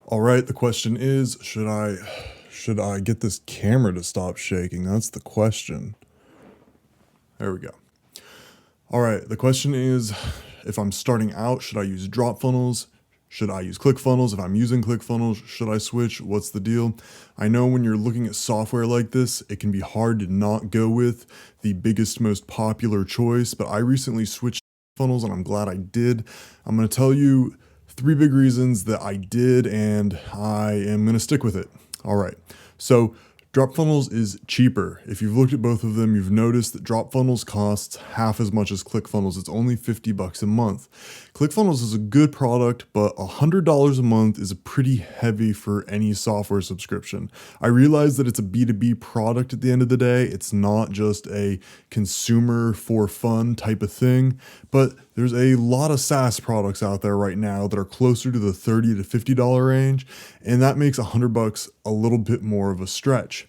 All right, the question is, should I get this camera to stop shaking? That's the question. There we go. All right, the question is, if I'm starting out, should I use DropFunnels? Should I use ClickFunnels? If I'm using ClickFunnels, should I switch? What's the deal? I know when you're looking at software like this, it can be hard to not go with the biggest, most popular choice, but I recently switched funnels and I'm glad I did. I'm going to tell you three big reasons that I did, and I am going to stick with it. All right. So, DropFunnels is cheaper. If you've looked at both of them, you've noticed that DropFunnels costs half as much as ClickFunnels. It's only $50 a month. ClickFunnels is a good product, but $100 a month is pretty heavy for any software subscription. I realize that it's a B2B product at the end of the day. It's not just a consumer for fun type of thing, but there's a lot of SaaS products out there right now that are closer to the $30 to $50 range, and that makes $100 a little bit more of a stretch.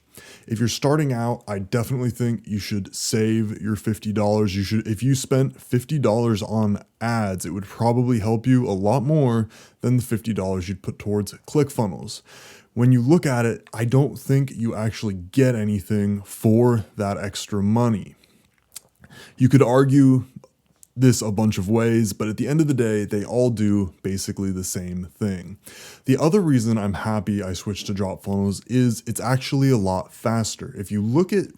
If you're starting out, I definitely think you should save your $50. If you spent $50 on ads, it would probably help you a lot more than the $50 you'd put towards ClickFunnels. When you look at it, I don't think you actually get anything for that extra money. You could argue this a bunch of ways, but at the end of the day, they all do basically the same thing. The other reason I'm happy I switched to DropFunnels is it's actually a lot faster. If you look at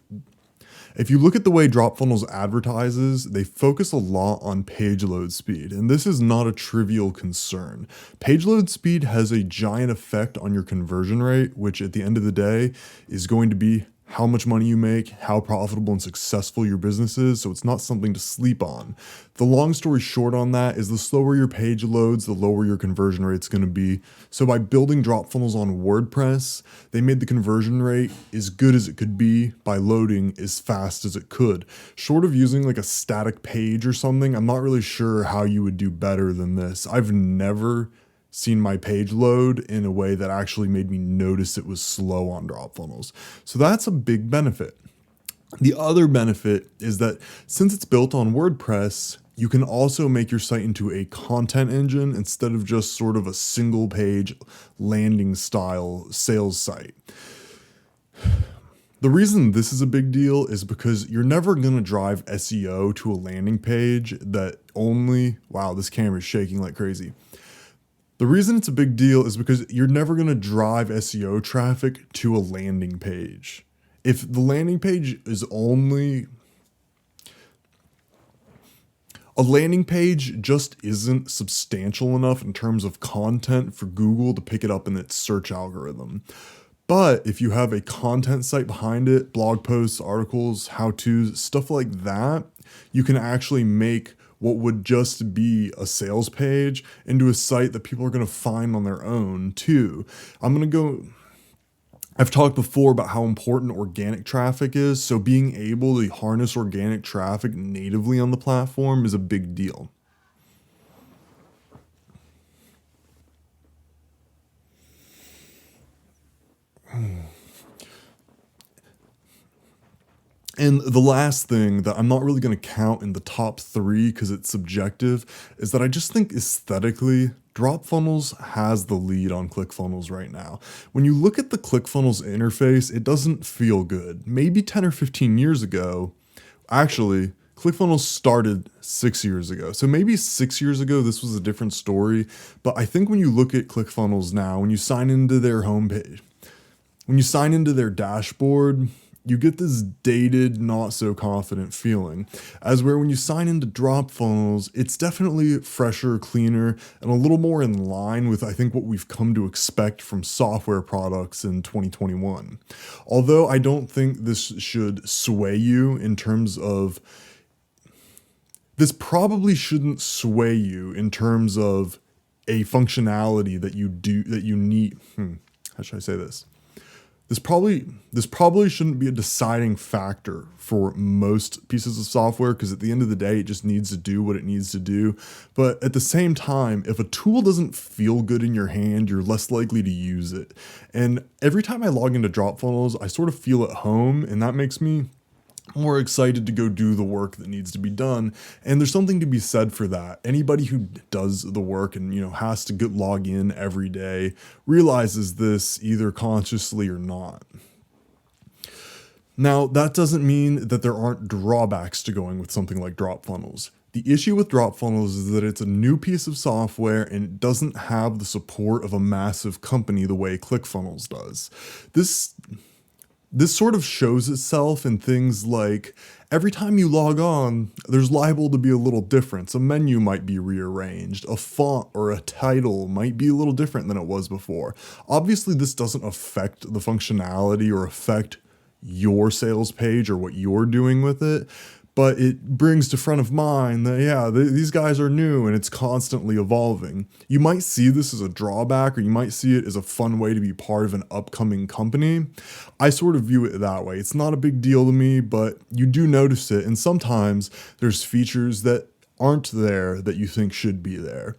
the way DropFunnels advertises, they focus a lot on page load speed, and this is not a trivial concern. Page load speed has a giant effect on your conversion rate, which at the end of the day is going to be how much money you make, how profitable and successful your business is, so it's not something to sleep on. The long story short on that is the slower your page loads, the lower your conversion rate's going to be. So by building DropFunnels on WordPress, they made the conversion rate as good as it could be by loading as fast as it could. Short of using like a static page or something, I'm not really sure how you would do better than this. I've never seen my page load in a way that actually made me notice it was slow on DropFunnels. So that's a big benefit. The other benefit is that since it's built on WordPress, you can also make your site into a content engine instead of just sort of a single page landing style sales site. The reason this is a big deal is because you're never going to drive SEO to a landing page that only, wow, this camera's shaking like crazy. The reason it's a big deal is because you're never going to drive SEO traffic to a landing page. If the landing page is only a landing page just isn't substantial enough in terms of content for Google to pick it up in its search algorithm. But if you have a content site behind it, blog posts, articles, how-tos, stuff like that, you can actually make what would just be a sales page into a site that people are going to find on their own too. I've talked before about how important organic traffic is, so being able to harness organic traffic natively on the platform is a big deal. And the last thing that I'm not really going to count in the top three because it's subjective is that I just think aesthetically, DropFunnels has the lead on ClickFunnels right now. When you look at the ClickFunnels interface, it doesn't feel good. Maybe 10 or 15 years ago, actually, ClickFunnels started 6 years ago. So maybe 6 years ago, this was a different story. But I think when you look at ClickFunnels now, when you sign into their homepage, when you sign into their dashboard, you get this dated, not so confident feeling. As where when you sign into DropFunnels, it's definitely fresher, cleaner, and a little more in line with, I think, what we've come to expect from software products in 2021. Although I don't think this should sway you in terms of, this probably shouldn't sway you in terms of a functionality that you need. How should I say this? This probably shouldn't be a deciding factor for most pieces of software because at the end of the day, it just needs to do what it needs to do. But at the same time, if a tool doesn't feel good in your hand, you're less likely to use it. And every time I log into DropFunnels, I sort of feel at home, and that makes me more excited to go do the work that needs to be done. And there's something to be said for that. Anybody who does the work and, has to log in every day realizes this either consciously or not. Now, that doesn't mean that there aren't drawbacks to going with something like DropFunnels. The issue with DropFunnels is that it's a new piece of software and it doesn't have the support of a massive company the way ClickFunnels does. This sort of shows itself in things like every time you log on, there's liable to be a little difference. A menu might be rearranged, a font or a title might be a little different than it was before. Obviously, this doesn't affect the functionality or affect your sales page or what you're doing with it, but it brings to front of mind that, these guys are new and it's constantly evolving. You might see this as a drawback, or you might see it as a fun way to be part of an upcoming company. I sort of view it that way. It's not a big deal to me, but you do notice it. And sometimes there's features that aren't there that you think should be there.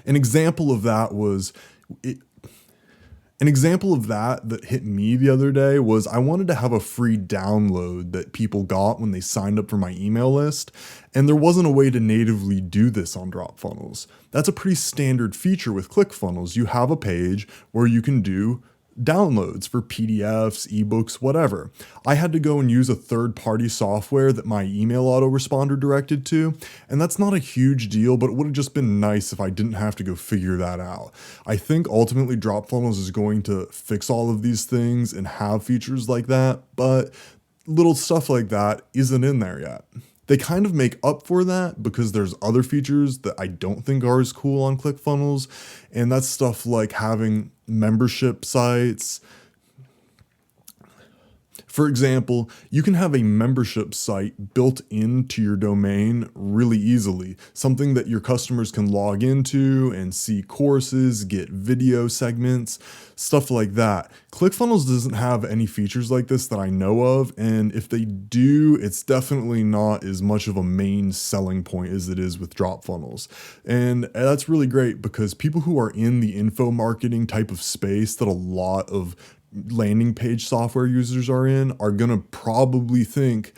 An example of that that hit me the other day was I wanted to have a free download that people got when they signed up for my email list, and there wasn't a way to natively do this on DropFunnels. That's a pretty standard feature with ClickFunnels. You have a page where you can do downloads for PDFs, ebooks, whatever. I had to go and use a third-party software that my email autoresponder directed to, and that's not a huge deal, but it would have just been nice if I didn't have to go figure that out. I think ultimately DropFunnels is going to fix all of these things and have features like that, but little stuff like that isn't in there yet. They kind of make up for that because there's other features that I don't think are as cool on ClickFunnels, and that's stuff like having membership sites. For example, you can have a membership site built into your domain really easily, something that your customers can log into and see courses, get video segments, stuff like that. ClickFunnels doesn't have any features like this that I know of, and if they do, it's definitely not as much of a main selling point as it is with DropFunnels. And that's really great because people who are in the info marketing type of space that a lot of landing page software users are in are going to probably think,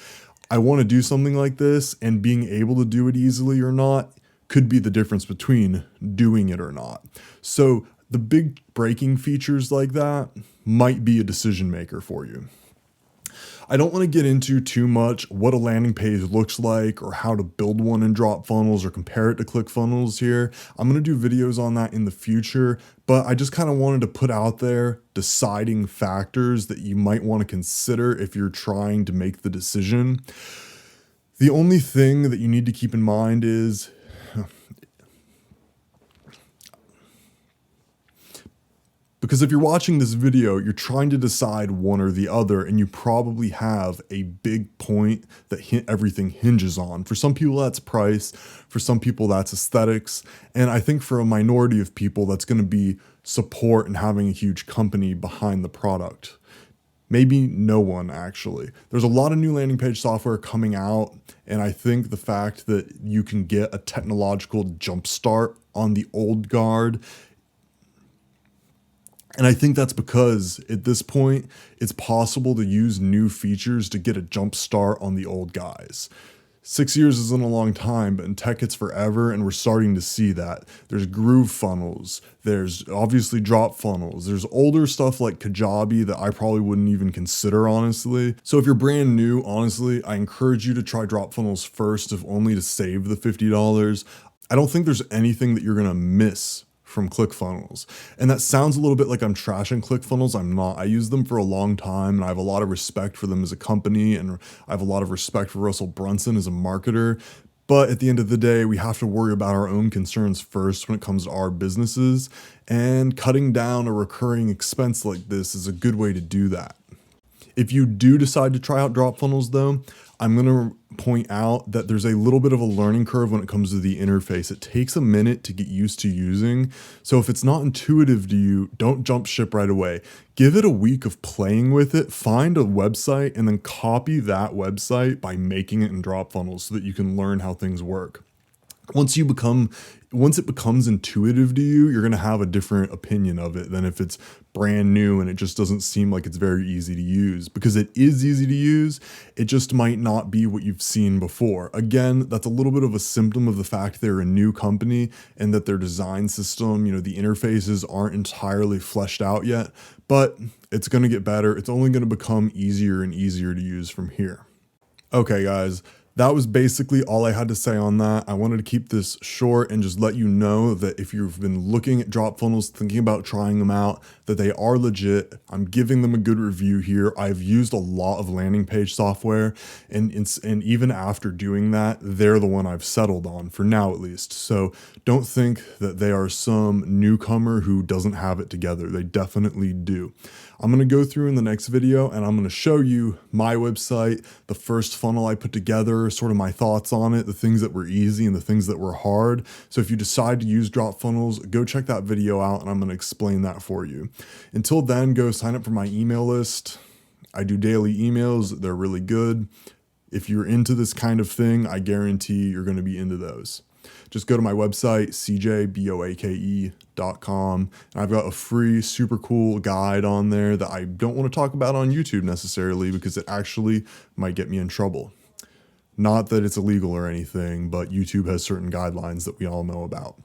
I want to do something like this, and being able to do it easily or not could be the difference between doing it or not. So the big breaking features like that might be a decision maker for you. I don't want to get into too much what a landing page looks like or how to build one in DropFunnels or compare it to ClickFunnels here. I'm going to do videos on that in the future, but I just kind of wanted to put out there deciding factors that you might want to consider if you're trying to make the decision. The only thing that you need to keep in mind is because if you're watching this video, you're trying to decide one or the other, and you probably have a big point that everything hinges on. For some people, that's price. For some people, that's aesthetics. And I think for a minority of people, that's going to be support and having a huge company behind the product. Maybe no one, actually. There's a lot of new landing page software coming out, and I think the fact that you can get a technological jumpstart on the old guard. And I think that's because at this point, it's possible to use new features to get a jump start on the old guys. 6 years isn't a long time, but in tech it's forever, and we're starting to see that. There's GrooveFunnels, there's obviously DropFunnels, there's older stuff like Kajabi that I probably wouldn't even consider, honestly. So if you're brand new, honestly, I encourage you to try DropFunnels first, if only to save the $50. I don't think there's anything that you're gonna miss from ClickFunnels. And that sounds a little bit like I'm trashing ClickFunnels. I'm not. I use them for a long time, and I have a lot of respect for them as a company, and I have a lot of respect for Russell Brunson as a marketer. But at the end of the day, we have to worry about our own concerns first when it comes to our businesses, and cutting down a recurring expense like this is a good way to do that. If you do decide to try out DropFunnels though, I'm going to point out that there's a little bit of a learning curve when it comes to the interface. It takes a minute to get used to using. So if it's not intuitive to you, don't jump ship right away. Give it a week of playing with it, find a website, and then copy that website by making it in DropFunnels so that you can learn how things work. once it becomes intuitive to you, you're going to have a different opinion of it than if it's brand new and it just doesn't seem like it's very easy to use. Because it is easy to use, it just might not be what you've seen before. Again, that's a little bit of a symptom of the fact they're a new company and that their design system, the interfaces aren't entirely fleshed out yet, but it's going to get better. It's only going to become easier and easier to use from here. Okay, guys, that was basically all I had to say on that. I wanted to keep this short and just let you know that if you've been looking at DropFunnels, thinking about trying them out, that they are legit. I'm giving them a good review here. I've used a lot of landing page software, and even after doing that, they're the one I've settled on, for now at least. So don't think that they are some newcomer who doesn't have it together. They definitely do. I'm going to go through in the next video and I'm going to show you my website, the first funnel I put together, sort of my thoughts on it, the things that were easy and the things that were hard. So if you decide to use DropFunnels, go check that video out and I'm going to explain that for you. Until then, go sign up for my email list. I do daily emails. They're really good. If you're into this kind of thing, I guarantee you're going to be into those. Just go to my website, cjboake.com, and I've got a free, super cool guide on there that I don't want to talk about on YouTube necessarily because it actually might get me in trouble. Not that it's illegal or anything, but YouTube has certain guidelines that we all know about.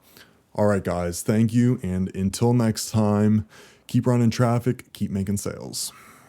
All right, guys, thank you, and until next time, keep running traffic, keep making sales.